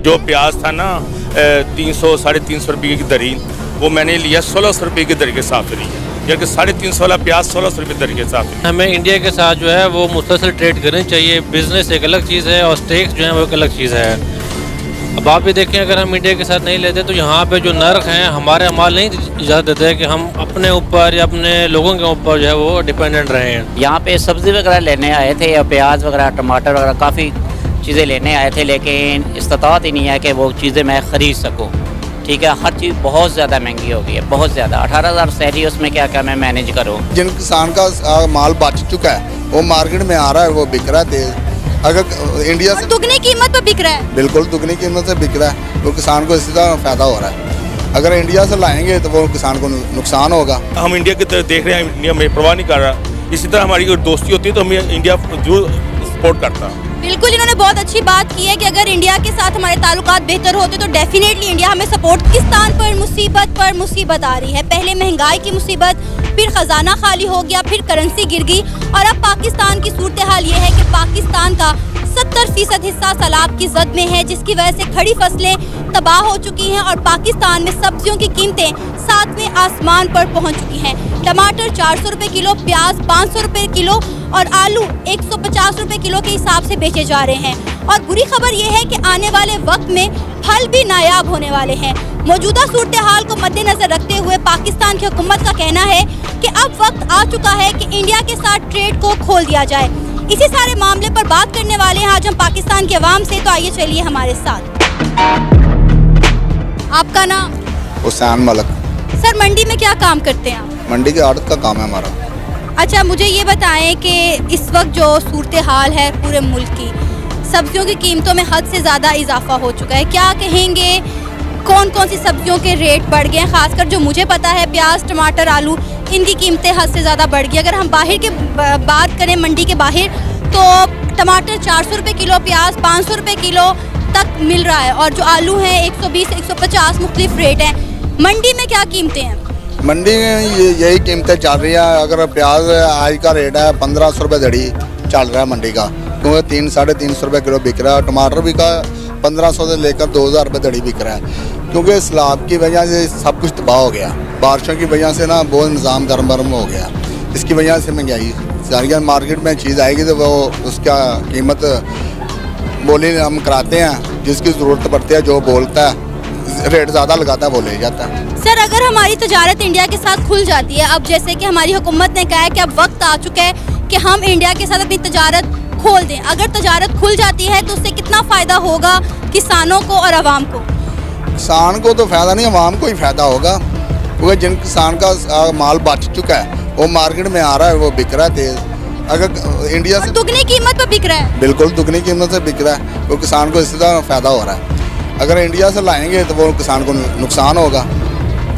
जो प्याज था ना 300 साढ़े 300 रुपये की दरी, वो मैंने लिया 1600 रुपये की दरी के हिसाब से लिया, जबकि 350 वाला प्याज 1600 रुपये दरी के हिसाब से। हमें इंडिया के साथ जो है वो मुसलसल ट्रेड करनी चाहिए। बिजनेस एक अलग चीज़ है और स्टेक्स जो है वो एक अलग चीज़ है। अब आप भी देखें, अगर हम इंडिया के साथ नहीं लेते तो यहाँ पे जो नर्क हैं हमारे अमाल नहीं इजाज़त देते कि हम अपने ऊपर या अपने लोगों के ऊपर जो है वो डिपेंडेंट रहे हैं। यहाँ पे सब्ज़ी वगैरह लेने आए थे, या प्याज वगैरह टमाटर वगैरह काफ़ी चीज़ें लेने आए थे, लेकिन इस्तात ही नहीं है कि वो चीज़ें मैं ख़रीद सकूँ। ठीक है, हर चीज़ बहुत ज़्यादा महंगी हो गई है, बहुत ज़्यादा। 18,000 सैलरी, उसमें क्या क्या मैं मैनेज करूँ। जिन किसान का माल बच चुका है वो मार्केट में आ रहा है, वो बिक रहा है तेज। अगर इंडिया से दुगनी कीमत पर बिक रहा है, बिल्कुल दुगनी कीमत से बिक रहा है, वो किसान को इसी तरह फ़ायदा हो रहा है। अगर इंडिया से लाएंगे तो वो किसान को नुकसान होगा। हम इंडिया की तरफ देख रहे हैं, इंडिया में परवाह नहीं कर रहा। इसी तरह हमारी कोई दोस्ती होती है तो हमें इंडिया जो सपोर्ट करता है। बिल्कुल इन्होंने बहुत अच्छी बात की है कि अगर इंडिया के साथ हमारे ताल्लुकात बेहतर होते तो डेफिनेटली इंडिया हमें सपोर्ट। पाकिस्तान पर मुसीबत आ रही है। पहले महंगाई की मुसीबत, फिर खजाना खाली हो गया, फिर करेंसी गिर गई, और अब पाकिस्तान की सूरत हाल ये है कि पाकिस्तान का 70% हिस्सा सैलाब की जद में है, जिसकी वजह से खड़ी फसलें तबाह हो चुकी हैं और पाकिस्तान में सब्जियों की कीमतें 7वें आसमान पर पहुंच चुकी हैं। टमाटर 400 रुपये किलो, प्याज 500 रुपये किलो और आलू 150 रुपये किलो के हिसाब से बेचे जा रहे हैं। और बुरी खबर यह है कि आने वाले वक्त में फल भी नायाब होने वाले हैं। मौजूदा सूरत हाल को मद्देनजर रखते हुए पाकिस्तान की हुकूमत का कहना है कि अब वक्त आ चुका है कि इंडिया के साथ ट्रेड को खोल दिया जाए। इसी सारे मामले पर बात करने वाले हैं आज हम पाकिस्तान के अवाम से, तो आइए चलिए हमारे साथ। आपका नाम? हुसैन मलक। सर, मंडी में क्या काम करते हैं आप? मंडी की आड़त का काम है हमारा। अच्छा, मुझे ये बताएं कि इस वक्त जो सूरत हाल है पूरे मुल्क की, सब्जियों की कीमतों में हद से ज़्यादा इजाफा हो चुका है। क्या कहेंगे, कौन कौन सी सब्जियों के रेट बढ़ गए हैं? खासकर जो मुझे पता है, प्याज, टमाटर, आलू, इनकी कीमतें हद से ज़्यादा बढ़ गई। अगर हम बाहर की बात करें, मंडी के बाहर, तो टमाटर 400 रुपये किलो, प्याज 500 रुपये किलो तक मिल रहा है, और जो आलू हैं 120 150 मुख्तलिफ रेट हैं। मंडी में क्या कीमतें हैं? मंडी में यही कीमतें चल रही हैं। अगर प्याज आज का रेट है 1500 रुपये दड़ी चल रहा है मंडी का, क्योंकि 300 साढ़े 300 रुपये किलो बिक रहा है। टमाटर भी का 1500 से लेकर 2000 रुपये दड़ी बिक रहा है, क्योंकि सैलाब की वजह से सब कुछ तबाह हो गया। बारिशों की वजह से ना बहुत निज़ाम दरम बरम हो गया, इसकी वजह से महंगाई सारी मार्केट में चीज़ आएगी तो वो उसका कीमत बोली हम कराते हैं, जिसकी ज़रूरत पड़ती है जो बोलता है रेट ज़्यादा लगाता है वो ले जाता है। सर, अगर हमारी तजारत इंडिया के साथ खुल जाती है, अब जैसे कि हमारी हुकूमत ने कहा है कि अब वक्त आ चुका है कि हम इंडिया के साथ अपनी तजारत खोल दें, अगर तजारत खुल जाती है तो उससे कितना फ़ायदा होगा किसानों को और आवाम को? किसान को तो फ़ायदा नहीं, आवाम को ही फ़ायदा होगा, क्योंकि जिन किसान का माल बच चुका है वो मार्केट में आ रहा है, वो बिक रहा है तेज़। अगर इंडिया से दुगनी कीमत पर बिक रहा है, बिल्कुल दुगनी कीमत से बिक रहा है, वो किसान को इसी तरह फ़ायदा हो रहा है। अगर इंडिया से लाएंगे तो वो किसान को नुकसान होगा,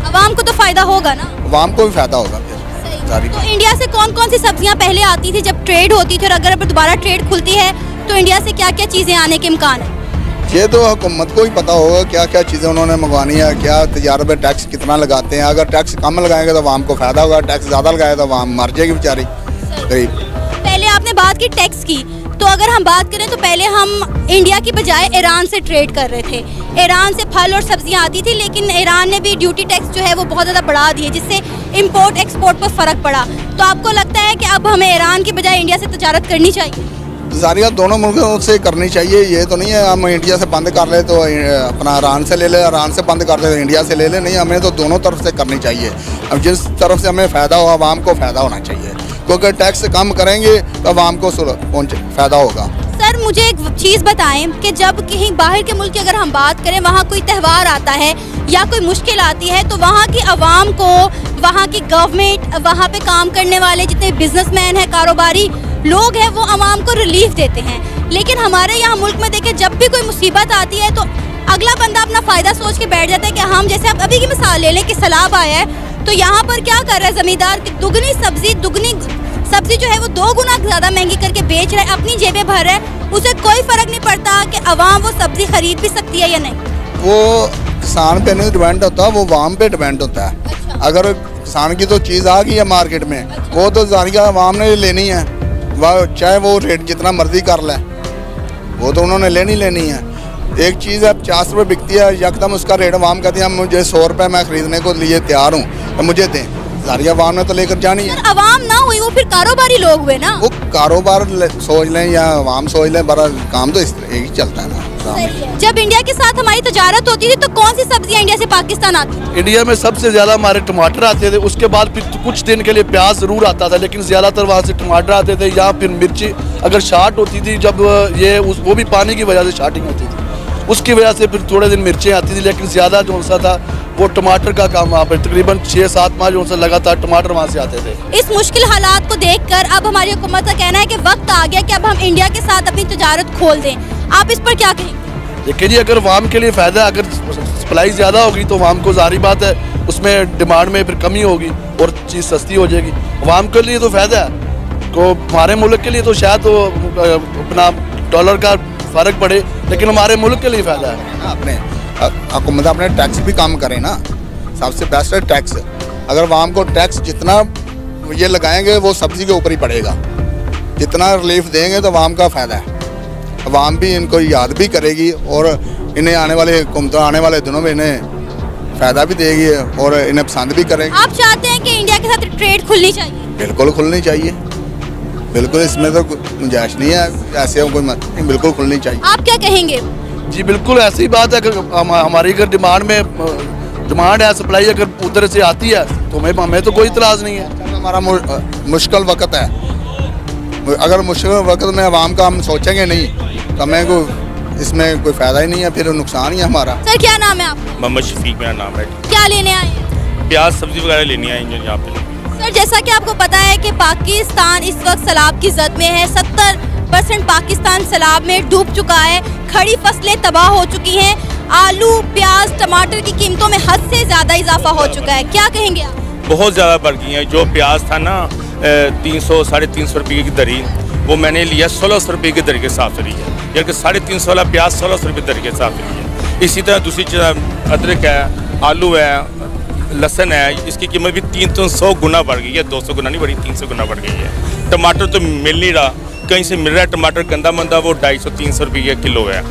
आवाम को तो फ़ायदा होगा ना, आवाम को भी फ़ायदा होगा। फिर तो इंडिया से कौन कौन सी सब्जियां पहले आती थी जब ट्रेड होती थी, और अगर अब दोबारा ट्रेड खुलती है तो इंडिया से क्या क्या चीज़ें आने के इम्कान है? ये तो हुकूमत को ही पता होगा क्या क्या चीज़ें उन्होंने मंगवानी है, क्या तजारत में टैक्स कितना लगाते हैं। अगर टैक्स कम लगाएंगे तो आवाम को फ़ायदा होगा, टैक्स ज़्यादा लगाए तो आवाम मर जाएगी बेचारी गरीब। पहले आपने बात की टैक्स की, तो अगर हम बात करें तो पहले हम इंडिया की बजाय ईरान से ट्रेड कर रहे थे। ईरान से फल और सब्जियां आती थी, लेकिन ईरान ने भी ड्यूटी टैक्स जो है वो बहुत ज़्यादा बढ़ा दिए, जिससे इंपोर्ट एक्सपोर्ट पर फ़र्क पड़ा। तो आपको लगता है कि अब हमें ईरान की बजाय इंडिया से तजारत करनी चाहिए? जारिया दोनों मुल्कों से करनी चाहिए। ये तो नहीं है हम इंडिया से बंद कर ले तो अपना ईरान से ले ले, ईरान से बंद कर ले तो इंडिया से ले ले, नहीं, हमें तो दोनों तरफ से करनी चाहिए। अब जिस तरफ से हमें फ़ायदा हो, आवाम को फ़ायदा होना चाहिए, क्योंकि टैक्स कम करेंगे तो आवाम को फ़ायदा होगा। सर, मुझे एक चीज़ बताएं कि जब कहीं बाहर के मुल्क की अगर हम बात करें, वहाँ कोई त्यौहार आता है या कोई मुश्किल आती है, तो वहाँ की आवाम को, वहाँ की गवर्नमेंट, वहाँ पे काम करने वाले जितने बिजनेसमैन हैं, कारोबारी लोग हैं, वो आवाम को रिलीफ देते हैं। लेकिन हमारे यहाँ मुल्क में देखें, जब भी कोई मुसीबत आती है तो अगला बंदा अपना फ़ायदा सोच के बैठ जाता है कि हम, जैसे आप अभी की मिसाल ले लें कि सैलाब आया है, तो यहाँ पर क्या कर रहा है ज़मींदार की दुगनी सब्जी जो है वो 2 गुना ज़्यादा महंगी करके बेच रहा है, अपनी जेबें भर रहा है, उसे कोई फ़र्क नहीं पड़ता कि आवाम वो सब्ज़ी खरीद भी सकती है या नहीं। वो किसान पे नहीं डिपेंड होता, वो आवाम पे डिपेंड होता है। अच्छा। अगर किसान की तो चीज़ आ गई है मार्केट में, वो तो जारिया आवाम ने लेनी है, वह चाहे वो रेट जितना मर्जी कर ले, वो तो उन्होंने लेनी है। एक चीज़ है 50 रुपये बिकती है, यकदम उसका रेट आवाम कहती है मुझे 100 रुपये मैं ख़रीदने को लिए तैयार हूँ तो मुझे दें। सारी आवाम ने तो लेकर जानी है। सर अवाम ना हुई, वो फिर कारोबारी लोग हुए ना। वो कारोबार सोच लें या आवाम सोच लें, बड़ा काम तो इस तरह ही चलता है ना। जब इंडिया के साथ हमारी तजारत होती थी तो कौन सी सब्जियां इंडिया से पाकिस्तान आती थी? इंडिया में सबसे ज़्यादा हमारे टमाटर आते थे, उसके बाद फिर कुछ दिन के लिए प्याज ज़रूर आता था, लेकिन ज़्यादातर वहाँ से टमाटर आते थे या फिर मिर्ची अगर शार्ट होती थी, जब ये वो भी पानी की वजह से शार्टिंग होती थी, उसकी वजह से फिर थोड़े दिन मिर्चें आती थी, लेकिन ज़्यादा जो सा था वो टमाटर का काम वहाँ पर तकरीबन 6-7 माह जो सा लगातार टमाटर वहाँ से आते थे। इस मुश्किल हालात को देखकर अब हमारी हुकूमत का कहना है कि वक्त आ गया कि अब हम इंडिया के साथ अपनी तजारत खोल दें। आप इस पर क्या कहेंगे? देखिए जी, अगर वाम के लिए फ़ायदा, अगर सप्लाई ज़्यादा होगी तो वाम को ज़ाहिर बात है उसमें डिमांड में फिर कमी होगी और चीज़ सस्ती हो जाएगी। वाम के लिए तो फ़ायदा है, तो हमारे मुल्क के लिए तो शायद तो अपना डॉलर का फ़र्क पड़े, लेकिन हमारे मुल्क के लिए फ़ायदा है। अपने हुकूमत अपने टैक्स भी कम करें ना, सबसे बेस्ट है टैक्स। अगर वाम को टैक्स जितना ये लगाएंगे वो सब्ज़ी के ऊपर ही पड़ेगा, जितना रिलीफ देंगे तो वाम का फ़ायदा है। वाम भी इनको याद भी करेगी और इन्हें आने वाले दिनों में इन्हें फ़ायदा भी देगी और इन्हें पसंद भी करेगी। आप चाहते हैं कि इंडिया के साथ ट्रेड खुलनी चाहिए? बिल्कुल खुलनी चाहिए, बिल्कुल, इसमें तो गुंजाइश नहीं है, ऐसे कोई बिल्कुल खुलनी चाहिए। आप क्या कहेंगे? जी बिल्कुल ऐसी बात है कि हमारी अगर डिमांड है, सप्लाई अगर उधर से आती है तो हमें तो कोई इतराज़ नहीं है। हमारा मुश्किल वक्त है, अगर मुश्किल वक्त में आवाम का हम सोचेंगे नहीं तो हमें को इसमें कोई फ़ायदा ही नहीं है, फिर नुकसान ही है हमारा। सर क्या नाम है आपका? मोहम्मद शफीक मेरा नाम है। क्या लेने आए हैं? प्याज सब्जी वगैरह लेनी आएंगे यहाँ पे। सर जैसा कि आपको पता है कि पाकिस्तान इस वक्त सैलाब की जद में है। 70% पाकिस्तान सैलाब में डूब चुका है, खड़ी फसलें तबाह हो चुकी हैं, आलू प्याज टमाटर की कीमतों में हद से ज़्यादा इजाफा हो चुका है। क्या कहेंगे आप? बहुत ज़्यादा बढ़ गई हैं। जो प्याज था ना 300-350 रुपये की दरी, वो मैंने लिया 1600 रुपये की दरी के हिसाब से लिया, यानी कि 350 वाला प्याज 1600 रुपये दरी के हिसाब से लिया। इसी तरह दूसरी चीज़ अदरक है, आलू है, लहसुन है, इसकी कीमत भी 300 गुना बढ़ गई है, 200 गुना नहीं बढ़ी, 300 गुना बढ़ गई है। टमाटर तो मिल नहीं रहा, कहीं से मिल रहा है टमाटर गंदा मंदा, वो 250-300 रुपये किलो है।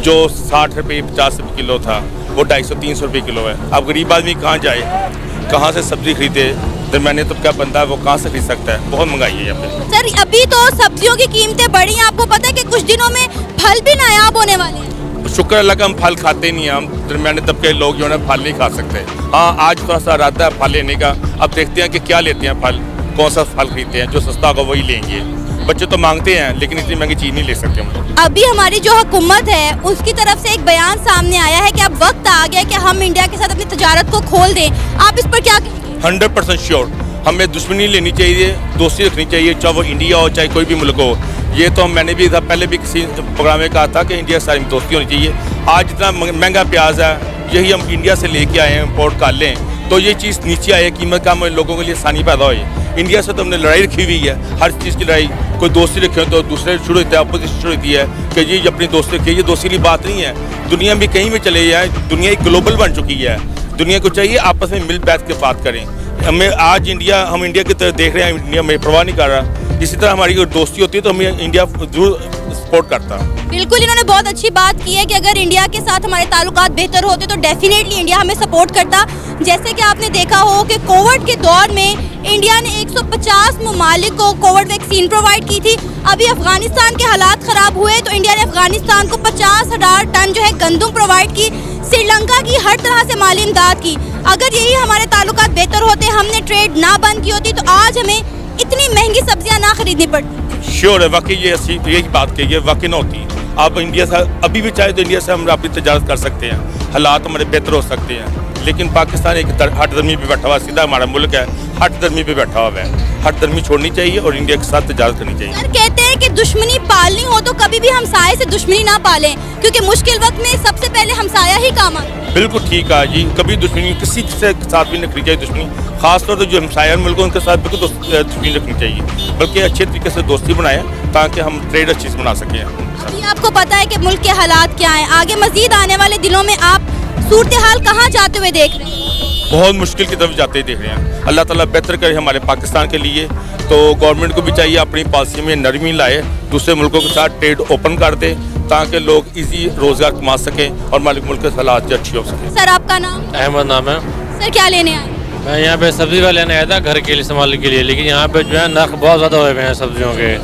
जो 60 रुपये 50 रुपये किलो था वो 250-300 रुपये किलो है। अब गरीब आदमी कहाँ जाए, कहाँ से सब्जी खरीदे? दरमियाने तो क्या बंदा है वो कहाँ से खरीद सकता है? बहुत महंगाई है यहाँ पे। सर अभी तो सब्जियों की कीमतें बढ़ी हैं, आपको पता है कि कुछ दिनों में फल भी नायाब होने वाले हैं। शुक्र अल्लाह का हम फल खाते नहीं हैं, हम दरमियाने तबके लोग जो है फल नहीं खा सकते। हाँ आज थोड़ा सा इरादा है फल लेने का, अब देखते हैं कि क्या लेते हैं फल, कौन सा फल खरीदते हैं, जो सस्ता होगा वही लेंगे। बच्चे तो मांगते हैं लेकिन इतनी महंगी चीज़ नहीं ले सकते हम। अभी हमारी जो हुकूमत है उसकी तरफ से एक बयान सामने आया है कि अब वक्त आ गया कि हम इंडिया के साथ अपनी तजारत को खोल दें। आप इस पर क्या कहेंगे? 100% श्योर, हमें दुश्मनी लेनी चाहिए, दोस्ती रखनी चाहिए, चाहे वो इंडिया हो चाहे कोई भी मुल्क हो। ये तो मैंने भी पहले भी किसी प्रोग्राम में कहा था कि इंडिया से दोस्ती होनी चाहिए। आज इतना महंगा प्याज है, यही हम इंडिया से लेके आए हैं, इम्पोर्ट कर लें तो ये चीज़ नीचे आए, कीमत कम हो, लोगों के लिए आसानी पैदा हो। इंडिया से तो हमने लड़ाई रखी हुई है, हर चीज़ की लड़ाई, कोई दोस्ती रखे हो तो दूसरे शुरू होता है, अपोजिशन शुरू होती है कि जी अपनी दोस्ती रखिए। ये दोस्ती की बात नहीं है, दुनिया में कहीं भी चले जाए, दुनिया एक ग्लोबल बन चुकी है। दुनिया को चाहिए आपस में मिल बैठ के बात करें। हमें आज हम इंडिया की तरफ देख रहे हैं, इंडिया में परवाह नहीं कर रहा। इसी तरह हमारी अगर दोस्ती होती है तो हमें इंडिया जरूर सपोर्ट करता। बिल्कुल, इन्होंने बहुत अच्छी बात की है कि अगर इंडिया के साथ हमारे ताल्लुकात बेहतर होते तो डेफिनेटली इंडिया हमें सपोर्ट करता। जैसे कि आपने देखा हो कि कोविड के दौर में इंडिया ने 150 ममालिक को कोविड वैक्सीन प्रोवाइड की थी। अभी अफगानिस्तान के हालात ख़राब हुए तो इंडिया ने अफगानिस्तान को 50,000 टन जो है गंदम प्रोवाइड की, श्रीलंका की हर तरह से माली इमदाद की। अगर यही हमारे ताल्लुकात बेहतर होते, हमने ट्रेड ना बंद की होती तो आज हमें इतनी महंगी सब्जियां ना खरीदनी पड़ती। श्योर है, वाकई ये यही बात कही है, वाकई ना होती। आप इंडिया से अभी भी चाहे तो इंडिया से हम अपनी तजारत कर सकते हैं, हालात हमारे बेहतर हो सकते हैं। लेकिन पाकिस्तान एक हट दर्मी पे बैठा हुआ, सीधा हमारा मुल्क है, हट दर्मी पे बैठा हुआ है। हट दर्मी छोड़नी चाहिए और इंडिया के साथ तजारत करनी चाहिए। सर कहते हैं कि दुश्मनी पालनी हो तो कभी भी हमसाये से दुश्मनी ना पालें, क्योंकि मुश्किल वक्त में सबसे पहले हमसाया ही काम आता है। बिल्कुल ठीक है जी, कभी दुश्मनी किसी से साथ भी नहीं रखनी चाहिए। दुश्मनी खासतौर पर जो हमसाया मुल्क उनके साथ बिल्कुल दुश्मनी रखनी चाहिए, बल्कि अच्छे तरीके से दोस्ती बनाए ताकि हम ट्रेड अच्छी से बना सकें। अभी आपको पता है कि मुल्क के हालात क्या हैं, आगे मजीद आने वाले दिनों में आप सूरत हाल कहाँ जाते हुए देख रहे हैं? बहुत मुश्किल की तरफ जाते ही देख रहे हैं। अल्लाह ताला बेहतर करे हमारे पाकिस्तान के लिए। तो गवर्नमेंट को भी चाहिए अपनी पॉलिसी में नरमी लाए, दूसरे मुल्कों के साथ ट्रेड ओपन कर दे ताकि लोग इजी रोज़गार कमा सकें और मालिक मुल्क के हालात अच्छी हो सकें। सर आपका नाम? अहमद नाम है। सर क्या लेने आए? मैं यहाँ पे सब्जी का लेने आया था घर के लिए इस्तेमाल के लिए, लेकिन यहाँ पे जो है नर्क बहुत ज़्यादा हुए हुए हैं सब्जियों के,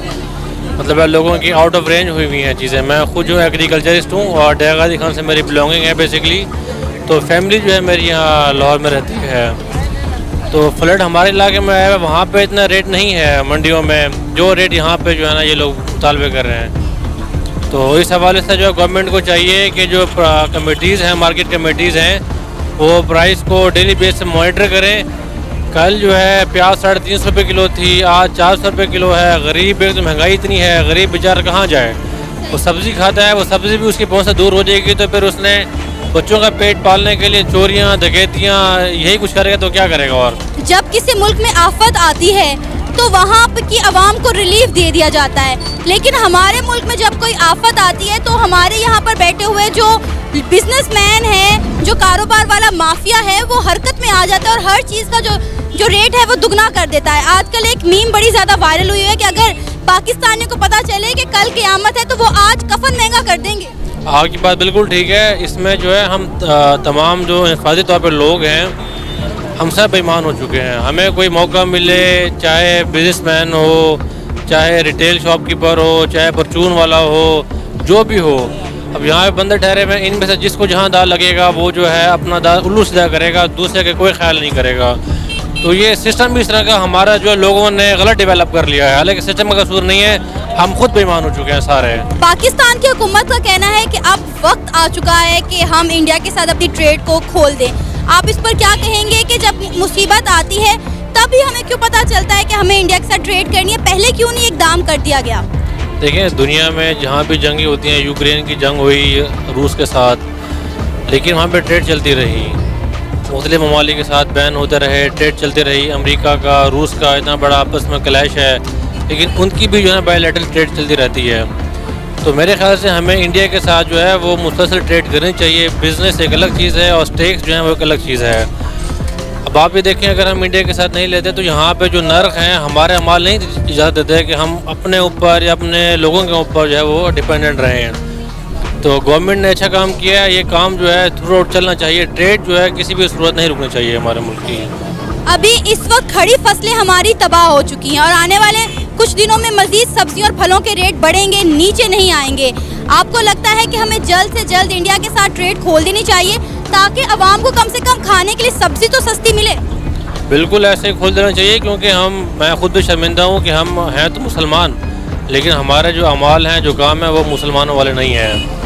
मतलब लोगों की आउट ऑफ रेंज हुई हुई हैं चीज़ें। मैं खुद जो एग्रीकल्चरिस्ट हूँ और डगादी खान से मेरी बिलोंगिंग है बेसिकली, तो फैमिली जो है मेरी यहाँ लाहौर में रहती है। तो फ्लड हमारे इलाके में है, वहाँ पे इतना रेट नहीं है मंडियों में जो रेट यहाँ पे जो है ना ये लोग मुतालबे कर रहे हैं। तो इस हवाले से जो गवर्नमेंट को चाहिए कि जो कमेटीज़ हैं, मार्केट कमेटीज़ हैं, वो प्राइस को डेली बेस से मॉनिटर करें। कल जो है प्याज 350 रुपये किलो थी, आज 400 रुपये किलो है। गरीब एक तो महंगाई इतनी है, गरीब बेचारा कहाँ जाए? वो सब्ज़ी खाता है, वो सब्ज़ी भी उसकी पहुँच से दूर हो जाएगी, तो फिर उसने बच्चों का पेट पालने के लिए चोरियां डकैतियां यही कुछ करेगा तो क्या करेगा? और जब किसी मुल्क में आफत आती है तो वहाँ की आवाम को रिलीफ दे दिया जाता है, लेकिन हमारे मुल्क में जब कोई आफत आती है तो हमारे यहाँ पर बैठे हुए जो बिजनेसमैन है, जो कारोबार वाला माफिया है, वो हरकत में आ जाता है और हर चीज़ का जो रेट है वो दुगना कर देता है। आजकल एक मीम बड़ी ज़्यादा वायरल हुई है कि अगर पाकिस्तानियों को पता चले कि कल क़यामत है तो वो आज कफन महंगा कर देंगे। आपकी बात बिल्कुल ठीक है। इसमें जो है हम तमाम जो हिफाजती तौर पर लोग हैं, हम सब बेईमान हो चुके हैं। हमें कोई मौका मिले, चाहे बिजनेसमैन हो, चाहे रिटेल शॉपकीपर हो, चाहे परचून वाला हो, जो भी हो, अब यहाँ पे बंदे ठहरे हुए, इनमें से जिसको जहाँ दाल लगेगा वो जो है अपना दाल उल्लू सीधा करेगा, दूसरे का कोई ख्याल नहीं करेगा। तो ये सिस्टम भी इस तरह का हमारा जो लोगों ने गलत डेवलप कर लिया है। हालांकि सिस्टम का कसूर नहीं है, हम खुद बेईमान हो चुके हैं सारे। पाकिस्तान की हुकूमत का कहना है कि अब वक्त आ चुका है कि हम इंडिया के साथ अपनी ट्रेड को खोल दें। आप इस पर क्या कहेंगे कि जब मुसीबत आती है तभी हमें क्यों पता चलता है कि हमें इंडिया के साथ ट्रेड करनी है, पहले क्यों नहीं इकदाम कर दिया गया? देखिए, दुनिया में जहाँ भी जंगें होती हैं, यूक्रेन की जंग हुई रूस के साथ, लेकिन वहाँ पे ट्रेड चलती रही, मुख्तलिफ ममालिक के साथ बैन होते रहे, ट्रेड चलती रही। अमेरिका का, रूस का इतना बड़ा आपस में क्लैश है, लेकिन उनकी भी जो है बायलैटरल ट्रेड चलती रहती है। तो मेरे ख्याल से हमें इंडिया के साथ जो है वो मुसलसल ट्रेड करनी चाहिए। बिज़नेस एक अलग चीज़ है और स्टेक्स जो है वो एक अलग चीज़ है। अब आप ये देखें, अगर हम इंडिया के साथ नहीं लेते तो यहाँ पे जो नर्क हैं, हमारे अमाल नहीं इजाज़त देते कि हम अपने ऊपर या अपने लोगों के ऊपर जो है वो डिपेंडेंट रहे हैं। तो गवर्नमेंट ने अच्छा काम किया है, ये काम जो है थ्रू आउट चलना चाहिए। ट्रेड जो है किसी भी सूरत नहीं रुकनी चाहिए हमारे मुल्क की। अभी इस वक्त खड़ी फसलें हमारी तबाह हो चुकी हैं और आने वाले कुछ दिनों में मजीद सब्जियों और फलों के रेट बढ़ेंगे, नीचे नहीं आएंगे। आपको लगता है कि हमें जल्द से जल्द इंडिया के साथ ट्रेड खोल देनी चाहिए ताकि आवाम को कम से कम खाने के लिए सब्जी तो सस्ती मिले? बिल्कुल ऐसे ही खोल देना चाहिए, क्योंकि मैं खुद भी शर्मिंदा हूँ कि हम हैं तो मुसलमान, लेकिन हमारे जो अमाल हैं, जो काम है, वो मुसलमानों वाले नहीं हैं।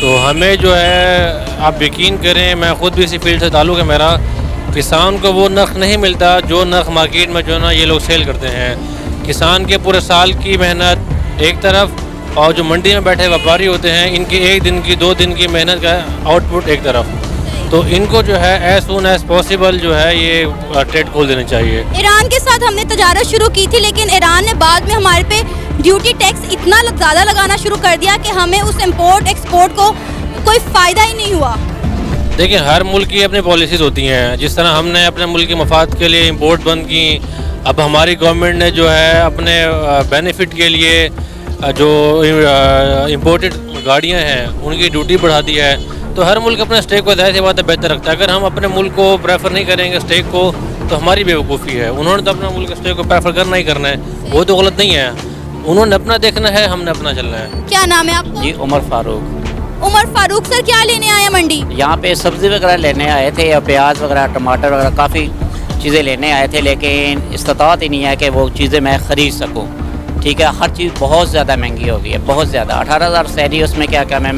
तो हमें जो है, आप यकीन करें, मैं खुद भी इसी फील्ड से ताल्लुक़ है मेरा, किसान को वो नर्ख नहीं मिलता जो नर्ख मार्केट में जो है ना ये लोग सेल करते हैं। किसान के पूरे साल की मेहनत एक तरफ, और जो मंडी में बैठे व्यापारी होते हैं, इनकी एक दिन की 2 दिन की मेहनत का आउटपुट एक तरफ। तो इनको जो है एज सून एज पॉसिबल जो है ये ट्रेड खोल देनी चाहिए। ईरान के साथ हमने तजारत शुरू की थी, लेकिन ईरान ने बाद में हमारे पे ड्यूटी टैक्स इतना ज़्यादा लगाना शुरू कर दिया कि हमें उस इम्पोर्ट एक्सपोर्ट को कोई फ़ायदा ही नहीं हुआ। देखिए, हर मुल्क की अपनी पॉलिसीज़ होती हैं। जिस तरह हमने अपने मुल्क की मफाद के लिए इंपोर्ट बंद की, अब हमारी गवर्नमेंट ने जो है अपने बेनिफिट के लिए जो इंपोर्टेड गाड़ियां हैं उनकी ड्यूटी बढ़ा दी है। तो हर मुल्क अपने स्टेक को ज़ाहिर सी बात है बेहतर रखता है। अगर हम अपने मुल्क को प्रेफर नहीं करेंगे स्टेक को, तो हमारी बेवकूफ़ी है। उन्होंने तो अपने मुल्क के स्टेक को प्रेफर करना ही करना है, वो तो गलत नहीं है। उन्होंने अपना देखना है, हमने अपना चलना है। क्या नाम है आपका? जी उमर फारूक। उमर फारूक सर, क्या लेने आए मंडी? यहाँ पे सब्ज़ी वगैरह लेने आए थे, या प्याज वगैरह, टमाटर वगैरह, काफ़ी चीज़ें लेने आए थे, लेकिन इस्तात ही नहीं है कि वो चीज़ें मैं ख़रीद सकूँ। ठीक है, हर चीज़ बहुत ज़्यादा महंगी हो गई है, बहुत ज़्यादा। 18,000 सैलरी, उसमें क्या क्या मैं